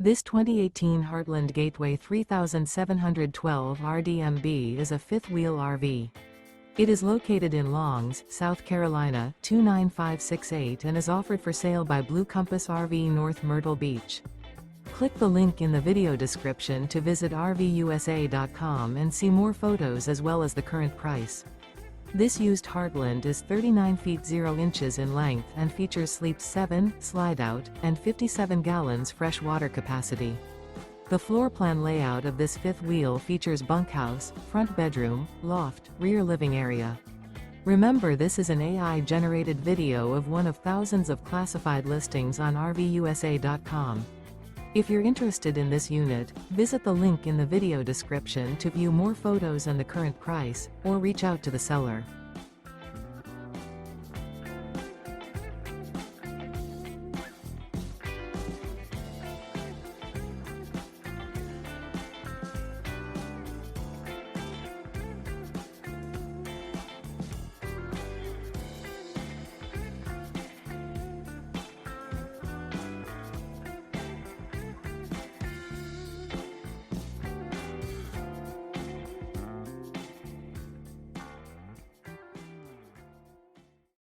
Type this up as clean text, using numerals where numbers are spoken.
This 2018 Heartland Gateway 3712 RDMB is a fifth-wheel RV. It is located in Longs, South Carolina, 29568 and is offered for sale by Blue Compass RV North Myrtle Beach. Click the link in the video description to visit RVUSA.com and see more photos as well as the current price. This used Heartland is 39 feet 0 inches in length and features sleep 7, Slideout, and 57 gallons fresh water capacity. The floor plan layout of this fifth wheel features bunkhouse, front bedroom, loft, rear living area. Remember, this is an AI-generated video of one of thousands of classified listings on RVUSA.com. If you're interested in this unit, visit the link in the video description to view more photos and the current price, or reach out to the seller.